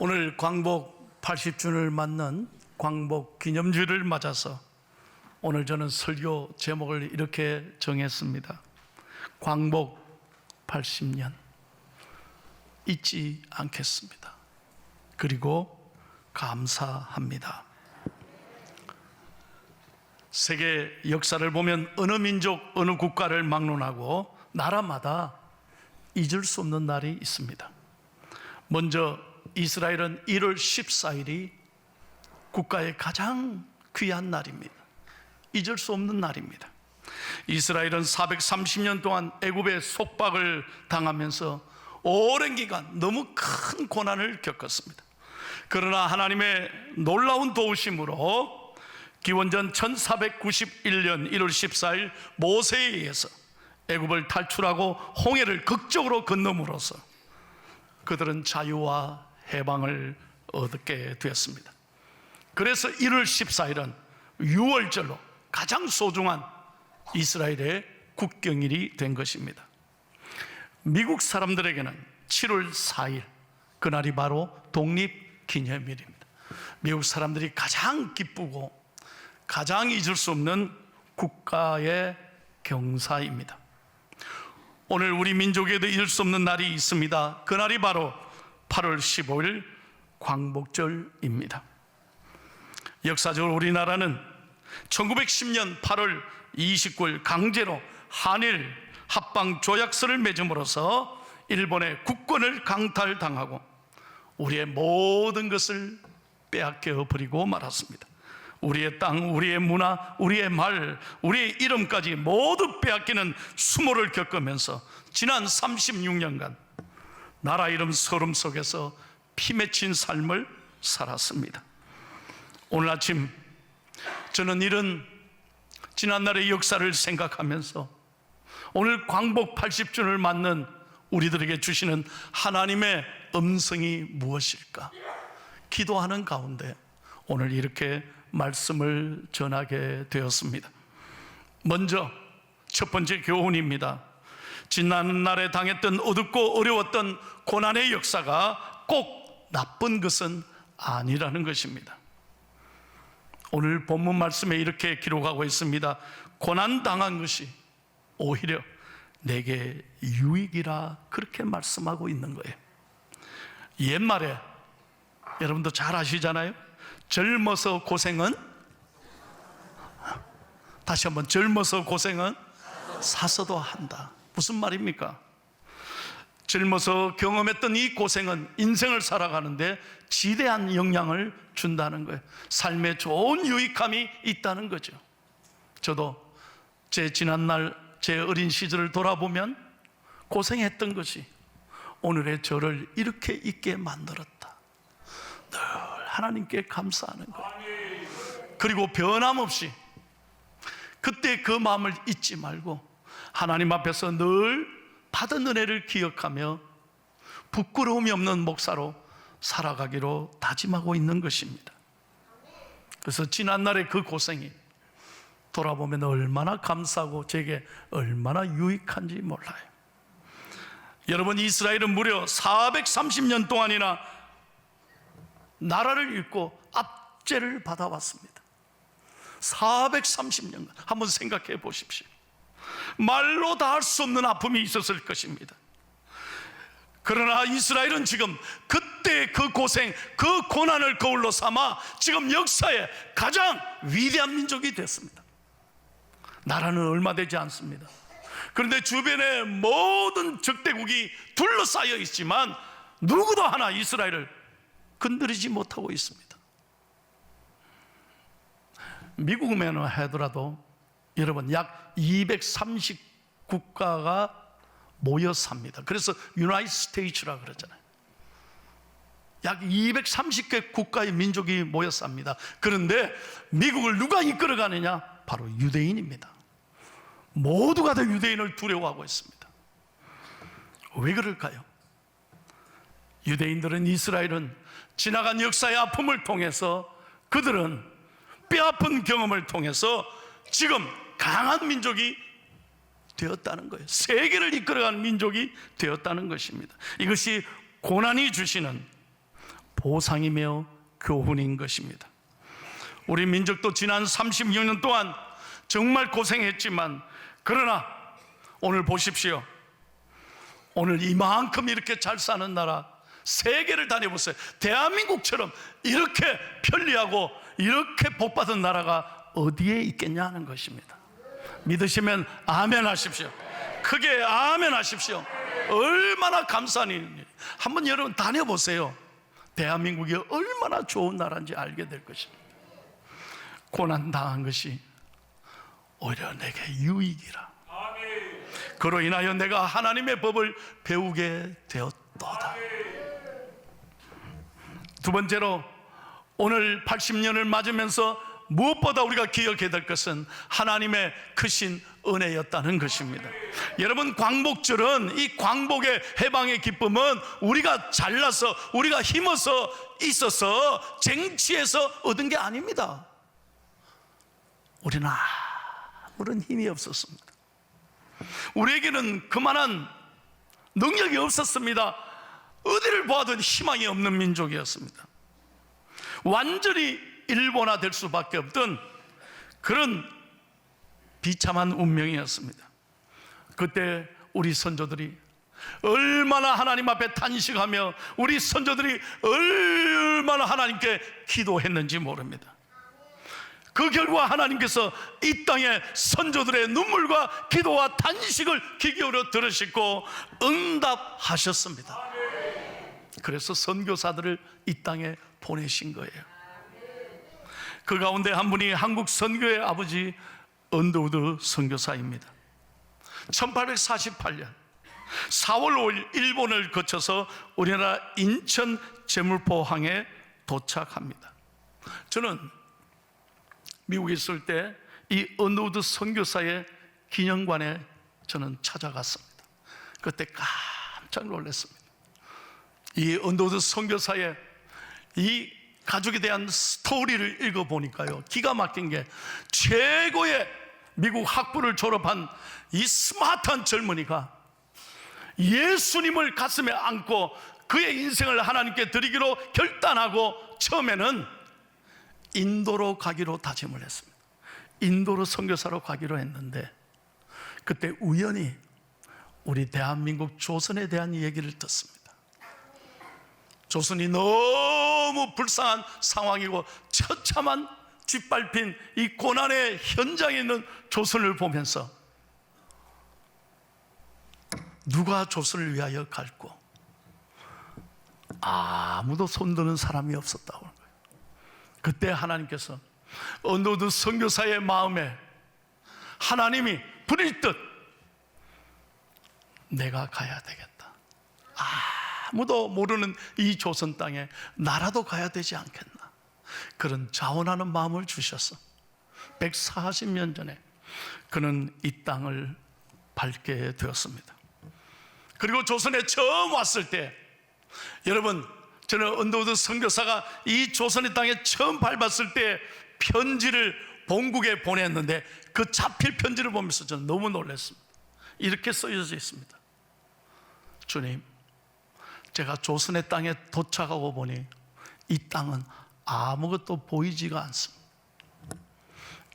오늘 광복 80주년을 맞는 광복 기념주일을 맞아서 오늘 저는 설교 제목을 이렇게 정했습니다. 광복 80년 잊지 않겠습니다. 그리고 감사합니다. 세계 역사를 보면 어느 민족, 어느 국가를 막론하고 나라마다 잊을 수 없는 날이 있습니다. 먼저 이스라엘은 1월 14일이 국가의 가장 귀한 날입니다. 잊을 수 없는 날입니다. 이스라엘은 430년 동안 애굽의 속박을 당하면서 오랜 기간 너무 큰 고난을 겪었습니다. 그러나 하나님의 놀라운 도우심으로 기원전 1491년 1월 14일 모세에 의해서 애굽을 탈출하고 홍해를 극적으로 건너므로써 그들은 자유와 해방을 얻게 되었습니다. 그래서 1월 14일은 유월절로 가장 소중한 이스라엘의 국경일이 된 것입니다. 미국 사람들에게는 7월 4일 그날이 바로 독립기념일입니다. 미국 사람들이 가장 기쁘고 가장 잊을 수 없는 국가의 경사입니다. 오늘 우리 민족에도 잊을 수 없는 날이 있습니다. 그날이 바로 8월 15일 광복절입니다. 역사적으로 우리나라는 1910년 8월 29일 강제로 한일 합방조약서를 맺음으로써 일본의 국권을 강탈당하고 우리의 모든 것을 빼앗겨 버리고 말았습니다. 우리의 땅, 우리의 문화, 우리의 말, 우리의 이름까지 모두 빼앗기는 수모를 겪으면서 지난 36년간 나라 이름 서름 속에서 피 맺힌 삶을 살았습니다. 오늘 아침 저는 이런 지난날의 역사를 생각하면서 오늘 광복 80주년을 맞는 우리들에게 주시는 하나님의 음성이 무엇일까 기도하는 가운데 오늘 이렇게 말씀을 전하게 되었습니다. 먼저 첫 번째 교훈입니다. 지난날에 당했던 어둡고 어려웠던 고난의 역사가 꼭 나쁜 것은 아니라는 것입니다. 오늘 본문 말씀에 이렇게 기록하고 있습니다. 고난당한 것이 오히려 내게 유익이라 그렇게 말씀하고 있는 거예요. 옛말에 여러분도 잘 아시잖아요. 젊어서 고생은 다시 한번 젊어서 고생은 사서도 한다. 무슨 말입니까? 젊어서 경험했던 이 고생은 인생을 살아가는데 지대한 영향을 준다는 거예요. 삶에 좋은 유익함이 있다는 거죠. 저도 제 지난날 제 어린 시절을 돌아보면 고생했던 것이 오늘의 저를 이렇게 있게 만들었다. 늘 하나님께 감사하는 거예요. 그리고 변함없이 그때 그 마음을 잊지 말고 하나님 앞에서 늘 받은 은혜를 기억하며 부끄러움이 없는 목사로 살아가기로 다짐하고 있는 것입니다. 그래서 지난날의 그 고생이 돌아보면 얼마나 감사하고 제게 얼마나 유익한지 몰라요. 여러분, 이스라엘은 무려 430년 동안이나 나라를 잃고 압제를 받아왔습니다. 430년간 한번 생각해 보십시오. 말로 다 할 수 없는 아픔이 있었을 것입니다. 그러나 이스라엘은 지금 그때 그 고생, 그 고난을 거울로 삼아 지금 역사의 가장 위대한 민족이 됐습니다. 나라는 얼마 되지 않습니다. 그런데 주변에 모든 적대국이 둘러싸여 있지만 누구도 하나 이스라엘을 건드리지 못하고 있습니다. 미국만 하더라도 여러분 약 230국가가 모여 삽니다. 그래서 유나이티드 스테이츠라 그러잖아요. 약 230개 국가의 민족이 모여 삽니다. 그런데 미국을 누가 이끌어가느냐? 바로 유대인입니다. 모두가 다 유대인을 두려워하고 있습니다. 왜 그럴까요? 유대인들은, 이스라엘은 지나간 역사의 아픔을 통해서, 그들은 뼈아픈 경험을 통해서 지금 강한 민족이 되었다는 거예요. 세계를 이끌어가는 민족이 되었다는 것입니다. 이것이 고난이 주시는 보상이며 교훈인 것입니다. 우리 민족도 지난 36년 동안 정말 고생했지만, 그러나 오늘 보십시오. 오늘 이만큼 이렇게 잘 사는 나라, 세계를 다녀보세요. 대한민국처럼 이렇게 편리하고 이렇게 복받은 나라가 어디에 있겠냐 하는 것입니다. 믿으시면 아멘 하십시오. 크게 아멘 하십시오. 얼마나 감사한 일입니다. 한번 여러분 다녀보세요. 대한민국이 얼마나 좋은 나라인지 알게 될 것입니다. 고난당한 것이 오히려 내게 유익이라. 그로 인하여 내가 하나님의 법을 배우게 되었도다. 두 번째로, 오늘 80년을 맞으면서 무엇보다 우리가 기억해야 될 것은 하나님의 크신 은혜였다는 것입니다. 여러분, 광복절은, 이 광복의 해방의 기쁨은 우리가 잘나서, 우리가 힘어서 있어서 쟁취해서 얻은 게 아닙니다. 우리는 아무런 힘이 없었습니다. 우리에게는 그만한 능력이 없었습니다. 어디를 보아도 희망이 없는 민족이었습니다. 완전히 일본화 될 수밖에 없던 그런 비참한 운명이었습니다. 그때 우리 선조들이 얼마나 하나님 앞에 탄식하며 우리 선조들이 얼마나 하나님께 기도했는지 모릅니다. 그 결과 하나님께서 이 땅에 선조들의 눈물과 기도와 탄식을 귀 기울여 들으시고 응답하셨습니다. 그래서 선교사들을 이 땅에 보내신 거예요. 그 가운데 한 분이 한국 선교의 아버지 언더우드 선교사입니다. 1848년 4월 5일 일본을 거쳐서 우리나라 인천 제물포항에 도착합니다. 저는 미국에 있을 때 이 언더우드 선교사의 기념관에 저는 찾아갔습니다. 그때 깜짝 놀랐습니다. 이 언더우드 선교사의 이 가족에 대한 스토리를 읽어보니까요, 기가 막힌 게, 최고의 미국 학부를 졸업한 이 스마트한 젊은이가 예수님을 가슴에 안고 그의 인생을 하나님께 드리기로 결단하고 처음에는 인도로 가기로 다짐을 했습니다. 인도로 선교사로 가기로 했는데, 그때 우연히 우리 대한민국 조선에 대한 얘기를 듣습니다. 조선이 너무 불쌍한 상황이고 처참한 짓밟힌 이 고난의 현장에 있는 조선을 보면서 누가 조선을 위하여 갈고, 아무도 손드는 사람이 없었다고 하는 거예요. 그때 하나님께서 언더우드 선교사의 마음에 하나님이 부릴 듯 내가 가야 되겠다, 아무도 모르는 이 조선 땅에 나라도 가야 되지 않겠나, 그런 자원하는 마음을 주셔서 140년 전에 그는 이 땅을 밟게 되었습니다. 그리고 조선에 처음 왔을 때, 여러분, 저는 언더우드 선교사가 이 조선의 땅에 처음 밟았을 때 편지를 본국에 보냈는데, 그 자필 편지를 보면서 저는 너무 놀랐습니다. 이렇게 써져 있습니다. 주님, 제가 조선의 땅에 도착하고 보니 이 땅은 아무것도 보이지가 않습니다.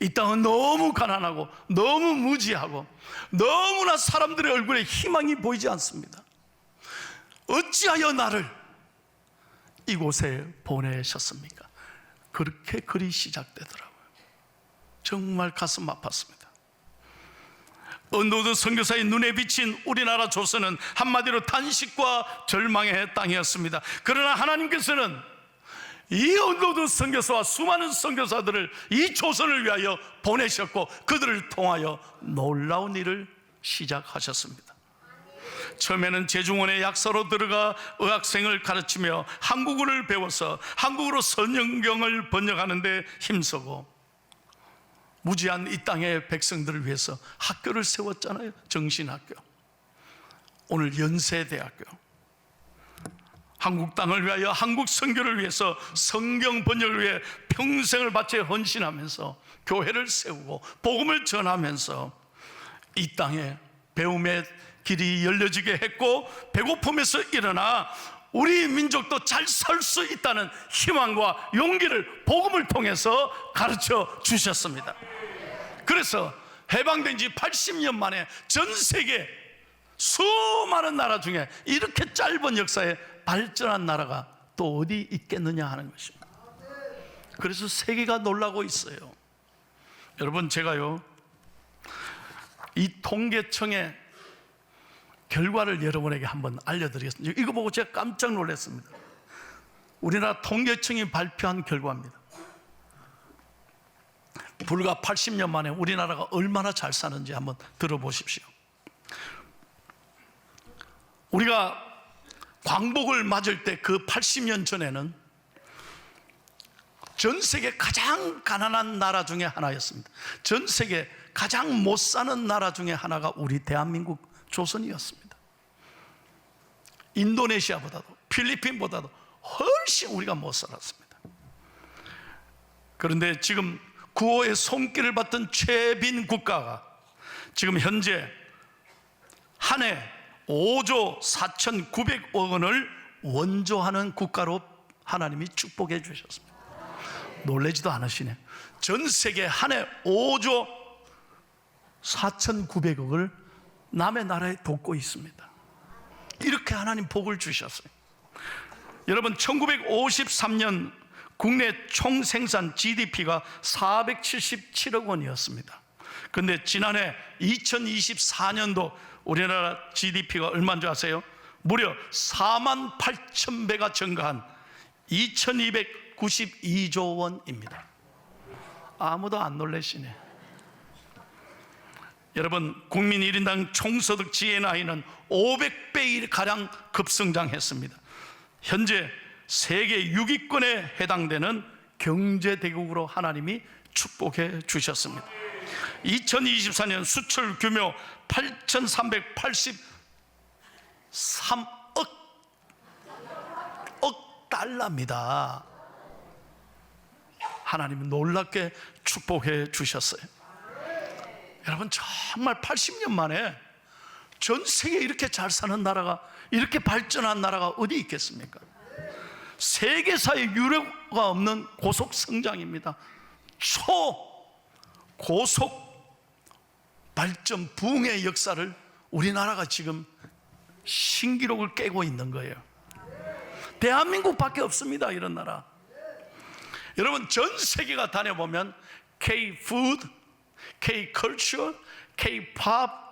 이 땅은 너무 가난하고 너무 무지하고 너무나 사람들의 얼굴에 희망이 보이지 않습니다. 어찌하여 나를 이곳에 보내셨습니까? 그렇게 글이 시작되더라고요. 정말 가슴 아팠습니다. 언더우드 선교사의 눈에 비친 우리나라 조선은 한마디로 탄식과 절망의 땅이었습니다. 그러나 하나님께서는 이 언더우드 선교사와 수많은 선교사들을 이 조선을 위하여 보내셨고, 그들을 통하여 놀라운 일을 시작하셨습니다. 처음에는 제중원의 약사로 들어가 의학생을 가르치며 한국어를 배워서 한국어로 성경을 번역하는 데 힘쓰고, 무지한 이 땅의 백성들을 위해서 학교를 세웠잖아요. 정신학교, 오늘 연세대학교. 한국 땅을 위하여, 한국 선교를 위해서, 성경 번역을 위해 평생을 바쳐 헌신하면서 교회를 세우고 복음을 전하면서 이 땅에 배움의 길이 열려지게 했고, 배고픔에서 일어나 우리 민족도 잘 살 수 있다는 희망과 용기를 복음을 통해서 가르쳐 주셨습니다. 그래서 해방된 지 80년 만에 전 세계 수많은 나라 중에 이렇게 짧은 역사에 발전한 나라가 또 어디 있겠느냐 하는 것입니다. 그래서 세계가 놀라고 있어요. 여러분, 제가요 이 통계청의 결과를 여러분에게 한번 알려드리겠습니다. 이거 보고 제가 깜짝 놀랐습니다. 우리나라 통계청이 발표한 결과입니다. 불과 80년 만에 우리나라가 얼마나 잘 사는지 한번 들어보십시오. 우리가 광복을 맞을 때 그 80년 전에는 전 세계 가장 가난한 나라 중에 하나였습니다. 전 세계 가장 못 사는 나라 중에 하나가 우리 대한민국 조선이었습니다. 인도네시아보다도 필리핀보다도 훨씬 우리가 못 살았습니다. 그런데 지금 구호의 손길을 받던 최빈 국가가 지금 현재 한 해 5조 4,900억 원을 원조하는 국가로 하나님이 축복해 주셨습니다. 놀라지도 않으시네. 전 세계 한 해 5조 4,900억을 남의 나라에 돕고 있습니다. 이렇게 하나님 복을 주셨어요. 여러분, 1953년 국내 총생산 GDP가 477억 원이었습니다. 그런데 지난해 2024년도 우리나라 GDP가 얼마인 줄 아세요? 무려 4만 8천 배가 증가한 2292조 원입니다. 아무도 안 놀라시네. 여러분, 국민 1인당 총소득 GNI는 500배 가량 급성장했습니다. 현재 세계 6위권에 해당되는 경제대국으로 하나님이 축복해 주셨습니다. 2024년 수출 규모 8,383억 달러입니다. 하나님은 놀랍게 축복해 주셨어요. 여러분, 정말 80년 만에 전 세계에 이렇게 잘 사는 나라가, 이렇게 발전한 나라가 어디 있겠습니까? 세계사에 유례가 없는 고속 성장입니다. 초고속 발전 부흥의 역사를 우리나라가 지금 신기록을 깨고 있는 거예요. 대한민국밖에 없습니다, 이런 나라. 여러분, 전 세계가 다녀보면 K-푸드, K-컬처, K-팝,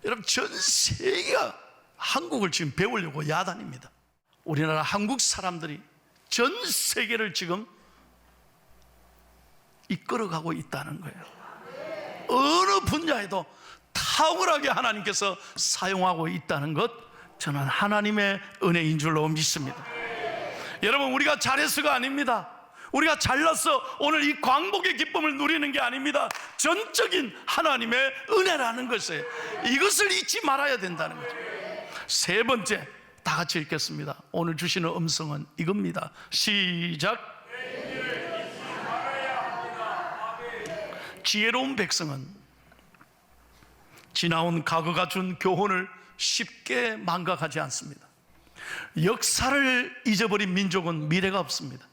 여러분 전 세계가 한국을 지금 배우려고 야단입니다. 우리나라 한국 사람들이 전 세계를 지금 이끌어가고 있다는 거예요. 어느 분야에도 탁월하게 하나님께서 사용하고 있다는 것, 저는 하나님의 은혜인 줄로 믿습니다. 여러분, 우리가 잘해서가 아닙니다. 우리가 잘나서 오늘 이 광복의 기쁨을 누리는 게 아닙니다. 전적인 하나님의 은혜라는 것이에요. 이것을 잊지 말아야 된다는 거죠. 세 번째, 다 같이 읽겠습니다. 오늘 주시는 음성은 이겁니다. 시작. 지혜로운 백성은 지나온 과거가 준 교훈을 쉽게 망각하지 않습니다. 역사를 잊어버린 민족은 미래가 없습니다.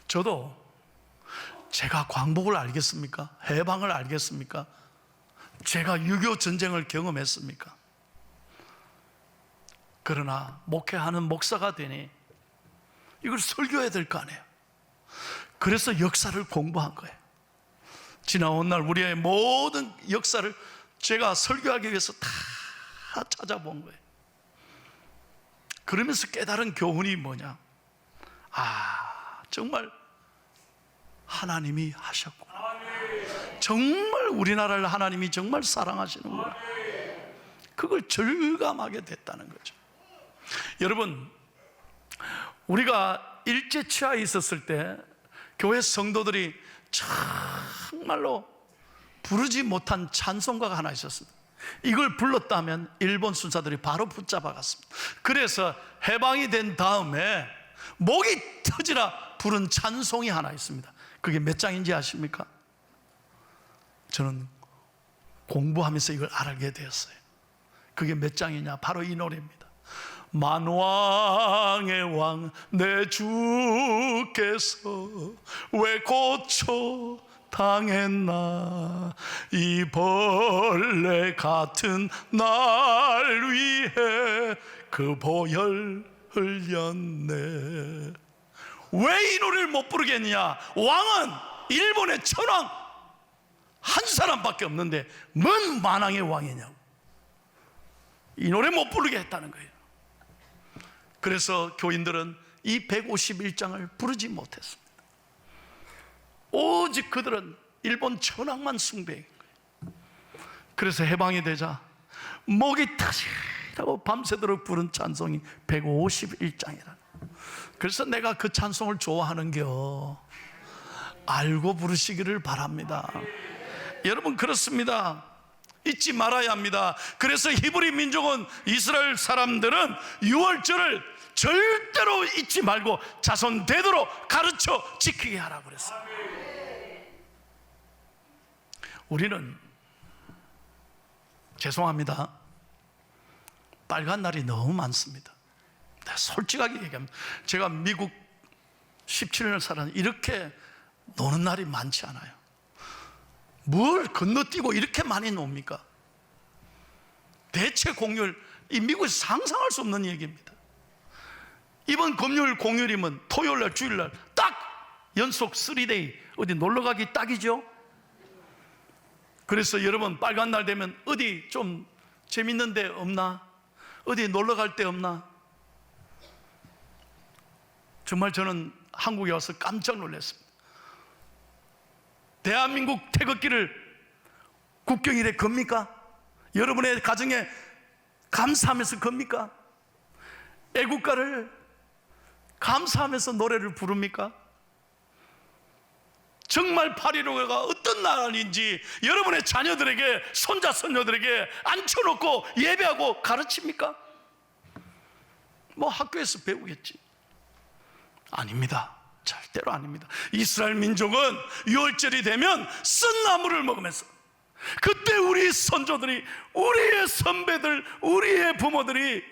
저도 제가 광복을 알겠습니까? 해방을 알겠습니까? 제가 6.25 전쟁을 경험했습니까? 그러나 목회하는 목사가 되니 이걸 설교해야 될 거 아니에요. 그래서 역사를 공부한 거예요. 지나온 날 우리의 모든 역사를 제가 설교하기 위해서 다 찾아본 거예요. 그러면서 깨달은 교훈이 뭐냐? 정말 하나님이 하셨구나. 정말 우리나라를 하나님이 정말 사랑하시는구나. 그걸 절감하게 됐다는 거죠. 여러분, 우리가 일제치하에 있었을 때 교회 성도들이 정말로 부르지 못한 찬송가가 하나 있었습니다. 이걸 불렀다면 일본 순사들이 바로 붙잡아 갔습니다. 그래서 해방이 된 다음에 목이 터지라 부른 찬송이 하나 있습니다. 그게 몇 장인지 아십니까? 저는 공부하면서 이걸 알게 되었어요. 그게 몇 장이냐? 바로 이 노래입니다. 만왕의 왕 내 주께서 왜 고쳐 당했나 이 벌레 같은 날 위해 그 보혈 흘렸네. 왜 이 노래를 못 부르겠느냐? 왕은 일본의 천왕 한 사람밖에 없는데 뭔 만왕의 왕이냐고. 이 노래 못 부르게 했다는 거예요. 그래서 교인들은 이 151장을 부르지 못했습니다. 오직 그들은 일본 천황만 숭배한 거예요. 그래서 해방이 되자 목이 타시라고 밤새도록 부른 찬송이 151장이라. 그래서 내가 그 찬송을 좋아하는겨. 알고 부르시기를 바랍니다. 여러분, 그렇습니다. 잊지 말아야 합니다. 그래서 히브리 민족은, 이스라엘 사람들은 유월절을 절대로 잊지 말고 자손 되도록 가르쳐 지키게 하라고 그랬어요. 우리는 죄송합니다, 빨간 날이 너무 많습니다. 솔직하게 얘기합니다. 제가 미국 17년을 살았는데 이렇게 노는 날이 많지 않아요. 뭘 건너뛰고 이렇게 많이 놉니까? 대체 공휴일, 이 미국에서 상상할 수 없는 얘기입니다. 이번 금요일 공휴일이면 토요일날 주일날 딱 연속 3데이 어디 놀러가기 딱이죠. 그래서 여러분, 빨간 날 되면 어디 좀 재밌는 데 없나? 어디 놀러갈 데 없나? 정말 저는 한국에 와서 깜짝 놀랐습니다. 대한민국 태극기를 국경일에 겁니까? 여러분의 가정에 감사하면서 겁니까? 애국가를 감사하면서 노래를 부릅니까? 정말 8.15가 어떤 나라인지 여러분의 자녀들에게, 손자 손녀들에게 앉혀놓고 예배하고 가르칩니까? 뭐 학교에서 배우겠지. 아닙니다. 절대로 아닙니다. 이스라엘 민족은 유월절이 되면 쓴 나물을 먹으면서, 그때 우리 선조들이, 우리의 선배들, 우리의 부모들이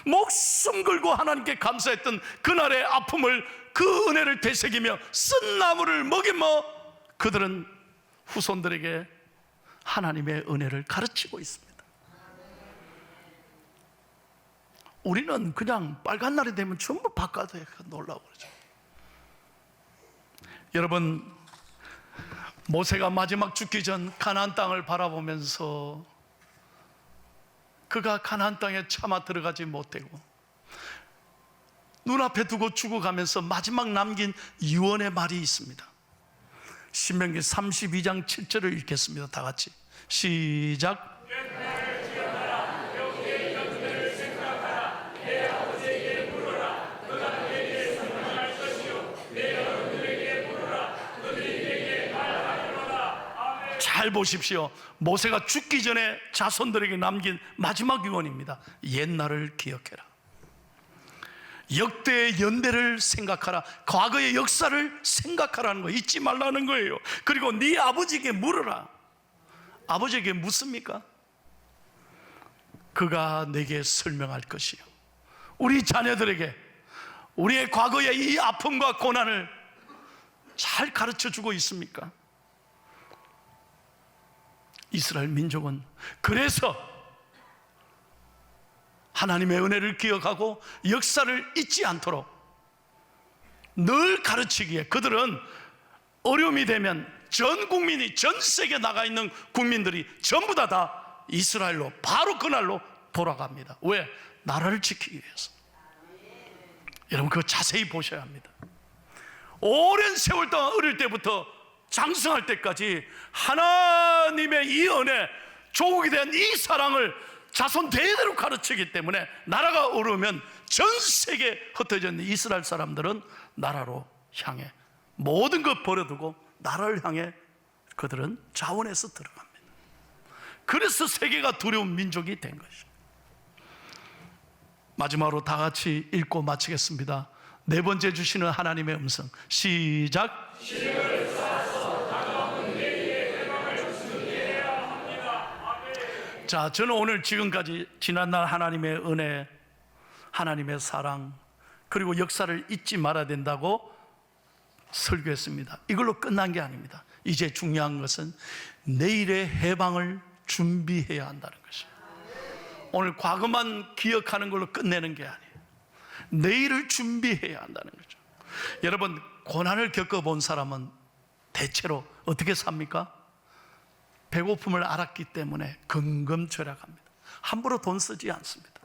목숨 걸고 하나님께 감사했던 그날의 아픔을, 그 은혜를 되새기며 쓴 나물을 먹이며 그들은 후손들에게 하나님의 은혜를 가르치고 있습니다. 우리는 그냥 빨간 날이 되면 전부 바깥에 놀라고 그러죠. 여러분, 모세가 마지막 죽기 전 가나안 땅을 바라보면서 그가 가나안 땅에 차마 들어가지 못하고 눈앞에 두고 죽어가면서 마지막 남긴 유언의 말이 있습니다. 신명기 32장 7절을 읽겠습니다. 다 같이 시작. 잘 보십시오. 모세가 죽기 전에 자손들에게 남긴 마지막 유언입니다. 옛날을 기억해라. 역대의 연대를 생각하라. 과거의 역사를 생각하라는 거 잊지 말라는 거예요. 그리고 네 아버지에게 물어라. 아버지에게 묻습니까? 그가 내게 설명할 것이요. 우리 자녀들에게 우리의 과거의 이 아픔과 고난을 잘 가르쳐주고 있습니까? 이스라엘 민족은 그래서 하나님의 은혜를 기억하고 역사를 잊지 않도록 늘 가르치기에, 그들은 어려움이 되면 전 국민이, 전 세계에 나가 있는 국민들이 전부 다 이스라엘로 바로 그날로 돌아갑니다. 왜? 나라를 지키기 위해서. 여러분, 그거 자세히 보셔야 합니다. 오랜 세월 동안 어릴 때부터 장성할 때까지 하나님의 이 은혜, 조국에 대한 이 사랑을 자손 대대로 가르치기 때문에 나라가 어려우면 전 세계에 흩어져 있는 이스라엘 사람들은 나라로 향해 모든 것 버려두고 나라를 향해 그들은 자원해서 들어갑니다. 그래서 세계가 두려운 민족이 된 것이죠. 마지막으로 다 같이 읽고 마치겠습니다. 네 번째 주시는 하나님의 음성 시작. 자, 저는 오늘 지금까지 지난날 하나님의 은혜, 하나님의 사랑 그리고 역사를 잊지 말아야 된다고 설교했습니다. 이걸로 끝난 게 아닙니다. 이제 중요한 것은 내일의 해방을 준비해야 한다는 것입니다. 오늘 과거만 기억하는 걸로 끝내는 게 아니에요. 내일을 준비해야 한다는 거죠. 여러분, 고난을 겪어본 사람은 대체로 어떻게 삽니까? 배고픔을 알았기 때문에 금금절약합니다. 함부로 돈 쓰지 않습니다.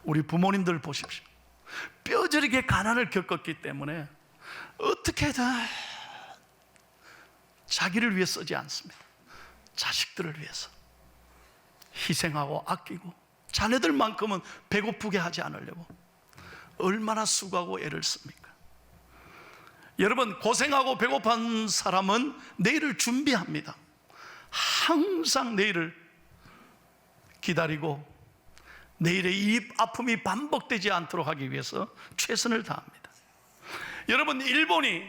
우리 부모님들 보십시오. 뼈저리게 가난을 겪었기 때문에 어떻게든 자기를 위해 쓰지 않습니다. 자식들을 위해서 희생하고 아끼고 자녀들만큼은 배고프게 하지 않으려고 얼마나 수고하고 애를 씁니까? 여러분, 고생하고 배고픈 사람은 내일을 준비합니다. 항상 내일을 기다리고 내일의 이 아픔이 반복되지 않도록 하기 위해서 최선을 다합니다. 여러분, 일본이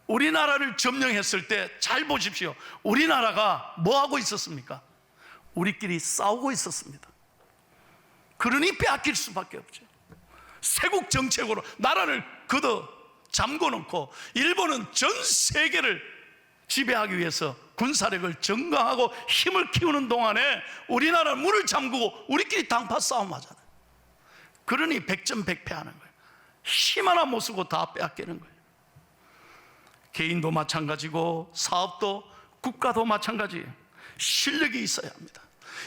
우리나라를 점령했을 때 잘 보십시오. 우리나라가 뭐 하고 있었습니까? 우리끼리 싸우고 있었습니다. 그러니 빼앗길 수밖에 없죠. 세국 정책으로 나라를 걷어 잠궈놓고 일본은 전 세계를 지배하기 위해서 군사력을 증강하고 힘을 키우는 동안에 우리나라는 문을 잠그고 우리끼리 당파 싸움하잖아요. 그러니 백전백패하는 거예요. 힘 하나 못 쓰고 다 빼앗기는 거예요. 개인도 마찬가지고 사업도 국가도 마찬가지예요. 실력이 있어야 합니다.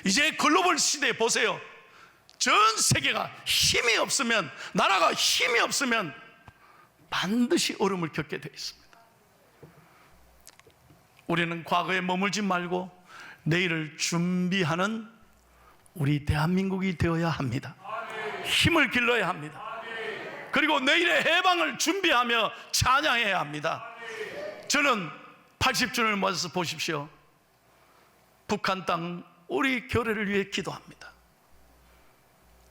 이제 글로벌 시대에 보세요. 전 세계가 힘이 없으면, 나라가 힘이 없으면 반드시 어려움을 겪게 되어 있습니다. 우리는 과거에 머물지 말고 내일을 준비하는 우리 대한민국이 되어야 합니다. 힘을 길러야 합니다. 그리고 내일의 해방을 준비하며 찬양해야 합니다. 저는 80주년을 맞아서 보십시오. 북한 땅 우리 교회를 위해 기도합니다.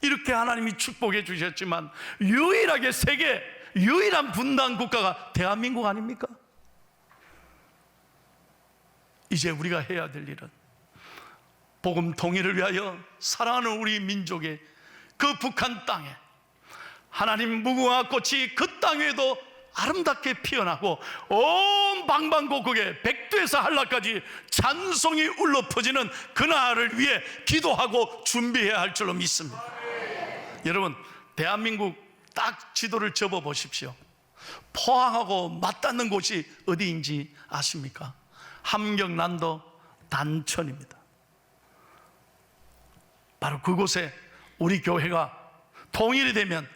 이렇게 하나님이 축복해 주셨지만 유일하게 세계 유일한 분단 국가가 대한민국 아닙니까? 이제 우리가 해야 될 일은 복음 통일을 위하여 사랑하는 우리 민족의 그 북한 땅에 하나님 무궁화 꽃이 그 땅 위에도 아름답게 피어나고 온 방방곡곡에 백두에서 한라까지 찬송이 울려 퍼지는 그날을 위해 기도하고 준비해야 할 줄로 믿습니다. 여러분, 대한민국 딱 지도를 접어 보십시오. 포항하고 맞닿는 곳이 어디인지 아십니까? 함경남도 단천입니다. 바로 그곳에 우리 교회가 통일이 되면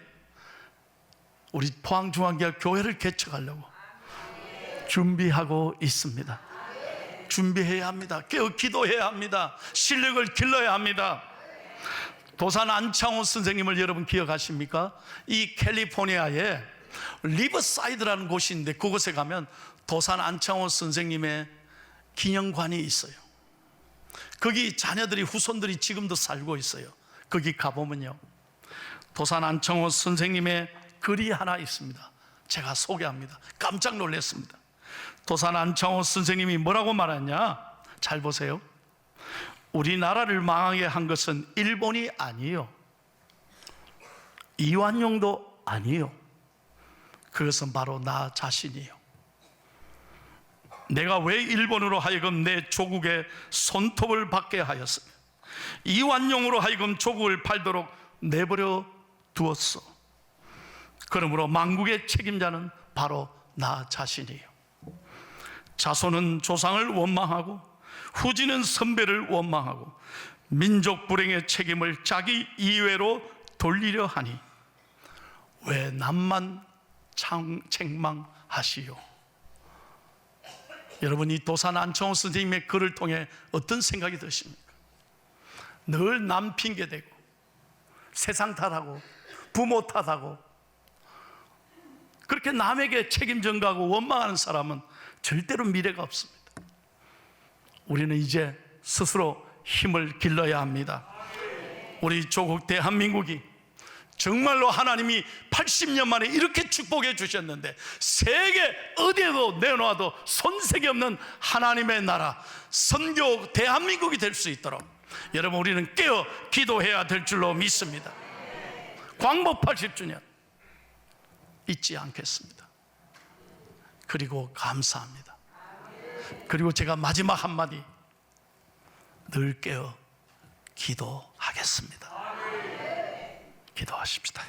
우리 포항중앙교회 교회를 개척하려고 준비하고 있습니다. 준비해야 합니다. 깨어 기도해야 합니다. 실력을 길러야 합니다. 도산 안창호 선생님을 여러분 기억하십니까? 이 캘리포니아에 리버사이드라는 곳인데 그곳에 가면 도산 안창호 선생님의 기념관이 있어요. 거기 자녀들이 후손들이 지금도 살고 있어요. 거기 가보면요, 도산 안창호 선생님의 글이 하나 있습니다. 제가 소개합니다. 깜짝 놀랐습니다. 도산 안창호 선생님이 뭐라고 말하냐? 잘 보세요. 우리나라를 망하게 한 것은 일본이 아니에요. 이완용도 아니에요. 그것은 바로 나 자신이에요. 내가 왜 일본으로 하여금 내 조국의 손톱을 받게 하였으며 이완용으로 하여금 조국을 팔도록 내버려 두었어. 그러므로 만국의 책임자는 바로 나 자신이에요. 자손은 조상을 원망하고 후지는 선배를 원망하고 민족 불행의 책임을 자기 이외로 돌리려 하니 왜 남만 책망하시오. 여러분, 이 도산 안창호 선생님의 글을 통해 어떤 생각이 드십니까? 늘 남 핑계대고 세상 탓하고 부모 탓하고 그렇게 남에게 책임 전가하고 원망하는 사람은 절대로 미래가 없습니다. 우리는 이제 스스로 힘을 길러야 합니다. 우리 조국 대한민국이 정말로 하나님이 80년 만에 이렇게 축복해 주셨는데 세계 어디에도 내놓아도 손색이 없는 하나님의 나라 선교 대한민국이 될 수 있도록 여러분, 우리는 깨어 기도해야 될 줄로 믿습니다. 광복 80주년 잊지 않겠습니다. 그리고 감사합니다. 그리고 제가 마지막 한마디, 늘 깨어 기도하겠습니다. 기도하십시다.